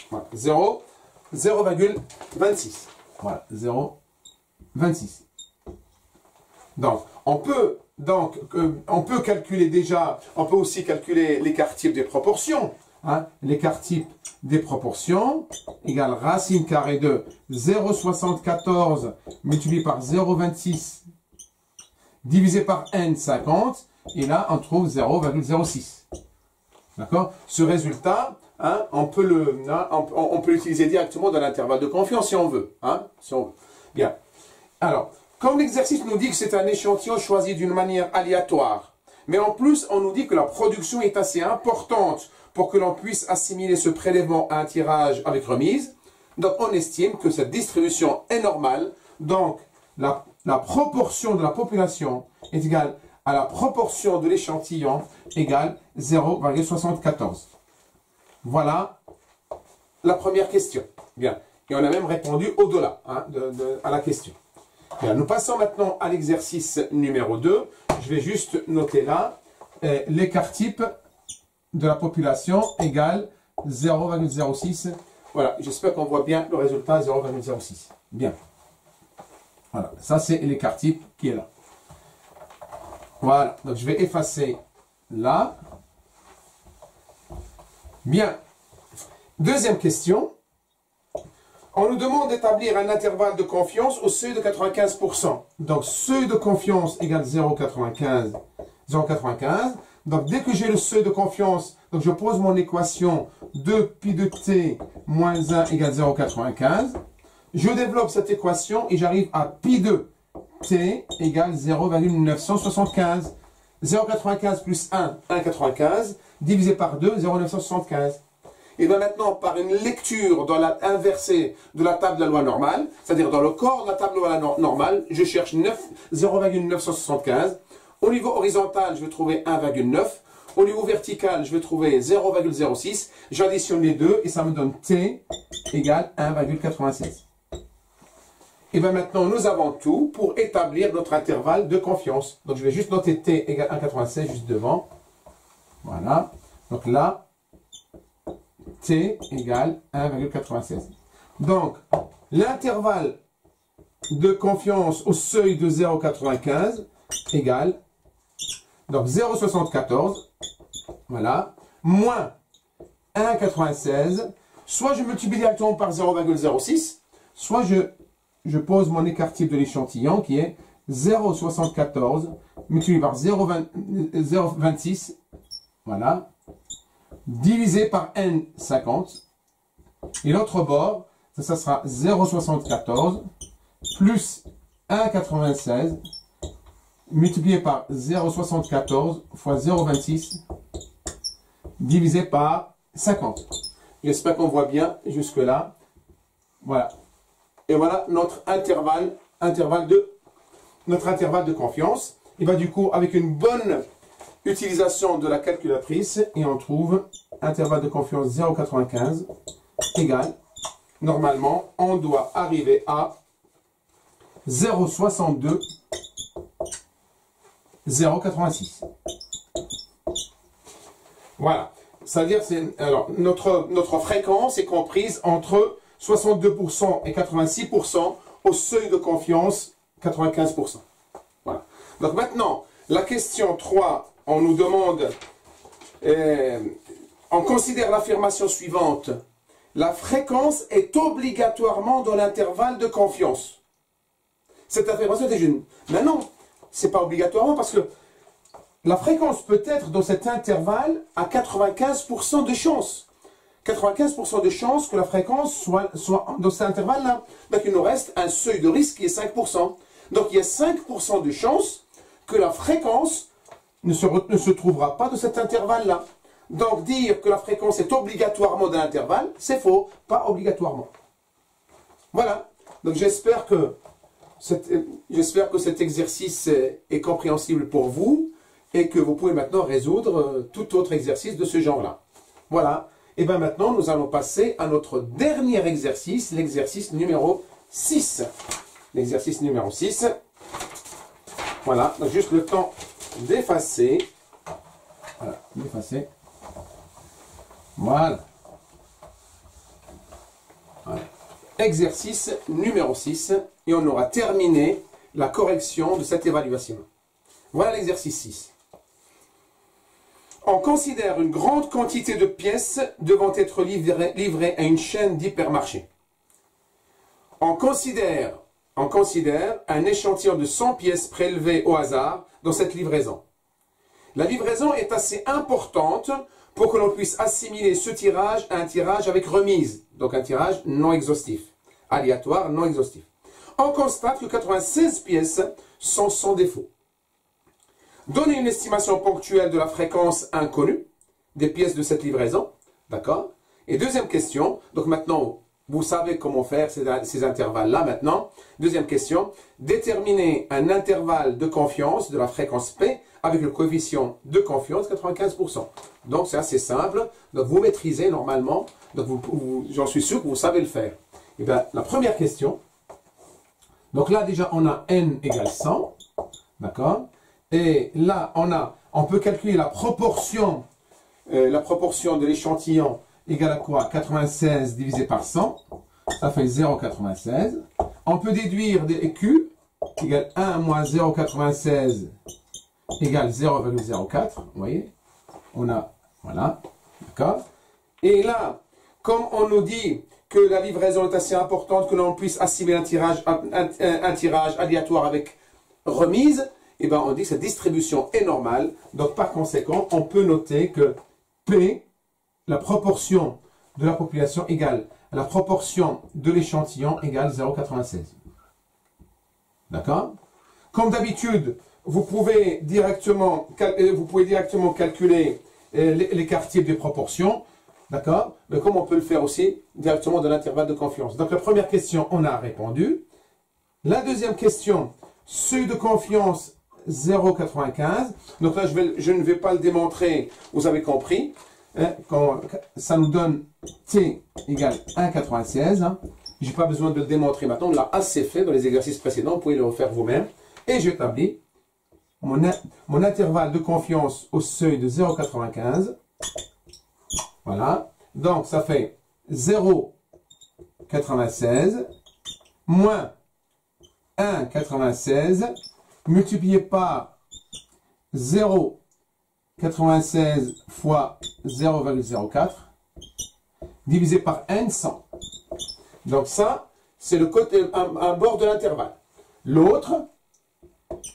Voilà, 0,26. Voilà, 0,26. Donc, on peut calculer déjà, on peut aussi calculer l'écart type des proportions. Hein, l'écart type des proportions égale racine carrée de 0,74 multiplié par 0,26 divisé par n 50. Et là, on trouve 0,06. D'accord? Ce résultat, hein, on peut l'utiliser directement dans l'intervalle de confiance si on veut. Hein, si on veut. Bien. Alors, comme l'exercice nous dit que c'est un échantillon choisi d'une manière aléatoire, mais en plus, on nous dit que la production est assez importante pour que l'on puisse assimiler ce prélèvement à un tirage avec remise. Donc, on estime que cette distribution est normale. Donc, la proportion de la population est égale à la proportion de l'échantillon égale 0,74. Voilà la première question. Bien. Et on a même répondu au-delà hein, à la question. Bien. Nous passons maintenant à l'exercice numéro 2. Je vais juste noter là l'écart type de la population égale 0,06. Voilà, j'espère qu'on voit bien le résultat 0,06. Bien. Voilà, ça c'est l'écart type qui est là. Voilà, donc je vais effacer là. Bien. Deuxième question. On nous demande d'établir un intervalle de confiance au seuil de 95%. Donc, seuil de confiance égale 0,95. 0,95. Donc, dès que j'ai le seuil de confiance, donc je pose mon équation 2pi de t moins 1 égale 0,95. Je développe cette équation et j'arrive à pi de t égale 0,975. 0,95 plus 1, 1,95, divisé par 2, 0,975. Et bien maintenant, par une lecture dans la inversée de la table de la loi normale, c'est-à-dire dans le corps de la table de la loi normale, je cherche 0,975. Au niveau horizontal, je vais trouver 1,9. Au niveau vertical, je vais trouver 0,06. J'additionne les deux et ça me donne t égale 1,96. Et bien maintenant, nous avons tout pour établir notre intervalle de confiance. Donc je vais juste noter t égale 1,96 juste devant. Voilà. Donc là, t égale 1,96. Donc, l'intervalle de confiance au seuil de 0,95 égale donc 0,74, voilà, moins 1,96, soit je multiplie directement par 0,06, soit je pose mon écart type de l'échantillon qui est 0,74 multiplié par 0,26, voilà, divisé par n 50. Et l'autre bord, ça sera 0,74 plus 1,96 multiplié par 0,74 fois 0,26 divisé par 50. J'espère qu'on voit bien jusque là. Voilà. Et voilà notre intervalle de confiance. Et bien du coup, avec une bonne utilisation de la calculatrice, et on trouve intervalle de confiance 0,95 égale, normalement, on doit arriver à 0,62 0,86. Voilà. C'est-à-dire, alors, notre fréquence est comprise entre 62% et 86% au seuil de confiance 95%. Voilà. Donc maintenant, la question 3, on nous demande, on considère l'affirmation suivante. La fréquence est obligatoirement dans l'intervalle de confiance. Cette affirmation est juste. Mais non, ce n'est pas obligatoirement parce que la fréquence peut être dans cet intervalle à 95% de chance. 95% de chance que la fréquence soit dans cet intervalle-là. Donc il nous reste un seuil de risque qui est 5%. Donc il y a 5% de chance que la fréquence ne se trouvera pas dans cet intervalle-là. Donc dire que la fréquence est obligatoirement dans l'intervalle, c'est faux, pas obligatoirement. Voilà. Donc j'espère que cet exercice est compréhensible pour vous et que vous pouvez maintenant résoudre tout autre exercice de ce genre-là. Voilà. Et bien maintenant, nous allons passer à notre dernier exercice, l'exercice numéro 6. L'exercice numéro 6. Voilà. Donc juste le temps d'effacer. Voilà, d'effacer. Voilà. Voilà. Exercice numéro 6. Et on aura terminé la correction de cette évaluation. Voilà l'exercice 6. On considère une grande quantité de pièces devant être livrées à une chaîne d'hypermarchés. On considère un échantillon de 100 pièces prélevées au hasard dans cette livraison. La livraison est assez importante pour que l'on puisse assimiler ce tirage à un tirage avec remise, donc un tirage non exhaustif, aléatoire non exhaustif. On constate que 96 pièces sont sans défaut. Donnez une estimation ponctuelle de la fréquence inconnue des pièces de cette livraison. D'accord? Et deuxième question, donc maintenant, vous savez comment faire ces intervalles-là maintenant. Deuxième question, déterminer un intervalle de confiance de la fréquence P avec le coefficient de confiance 95%. Donc c'est assez simple. Donc vous maîtrisez normalement. Donc j'en suis sûr que vous savez le faire. Et bien, la première question. Donc là déjà on a n égale 100. D'accord? Et là, on peut calculer la proportion de l'échantillon égale à quoi? 96 divisé par 100, ça fait 0,96. On peut déduire des Q égale 1 moins 0,96 égale 0,04. Vous voyez? Voilà, d'accord? Et là, comme on nous dit que la livraison est assez importante, que l'on puisse assimiler un tirage aléatoire avec remise, et bien on dit que cette distribution est normale. Donc par conséquent, on peut noter que P, la proportion de la population égale à la proportion de l'échantillon égale 0,96. D'accord? Comme d'habitude, vous pouvez directement calculer l'écart type des proportions. D'accord? Mais comme on peut le faire aussi directement de l'intervalle de confiance. Donc la première question, on a répondu. La deuxième question, seuil de confiance 0,95. Donc là, je ne vais pas le démontrer, vous avez compris. Hein, quand ça nous donne T égale 1,96. Hein. Je n'ai pas besoin de le démontrer maintenant, on l'a assez fait dans les exercices précédents, vous pouvez le refaire vous-même. Et j'établis mon intervalle de confiance au seuil de 0,95. Voilà. Donc ça fait 0,96 moins 1,96 multiplié par 0,96 fois 0,04 divisé par n 100. Donc ça, c'est le côté un bord de l'intervalle. L'autre,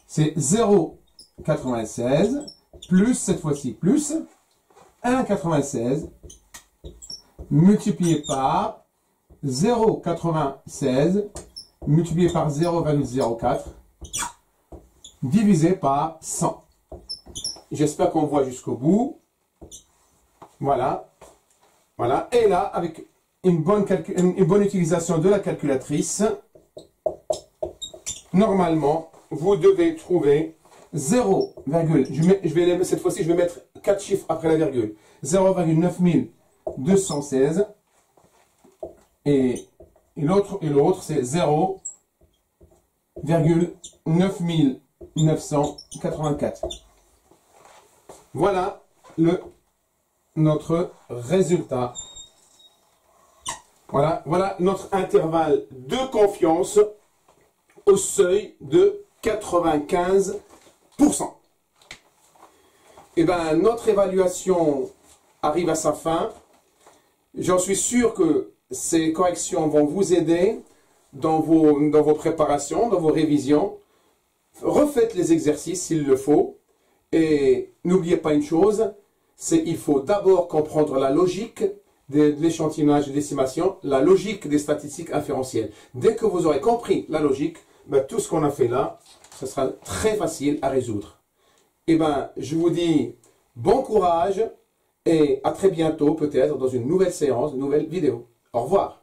c'est 0,96 plus, cette fois-ci, plus 1,96 multiplié par 0,96 multiplié par 0,04 divisé par 100. J'espère qu'on voit jusqu'au bout. Voilà. Voilà. Et là, avec une bonne utilisation de la calculatrice, normalement, vous devez trouver 0, cette fois-ci, je vais mettre 4 chiffres après la virgule. 0,9216 et l'autre, c'est 0,9000 984. Voilà notre résultat. Voilà notre intervalle de confiance au seuil de 95%. Et bien, notre évaluation arrive à sa fin. J'en suis sûr que ces corrections vont vous aider dans vos préparations, dans vos révisions. Refaites les exercices s'il le faut. Et n'oubliez pas une chose, c'est qu'il faut d'abord comprendre la logique de l'échantillonnage et l'estimation, la logique des statistiques inférentielles. Dès que vous aurez compris la logique, ben, tout ce qu'on a fait là, ce sera très facile à résoudre. Et ben, je vous dis bon courage et à très bientôt peut-être dans une nouvelle séance, une nouvelle vidéo. Au revoir.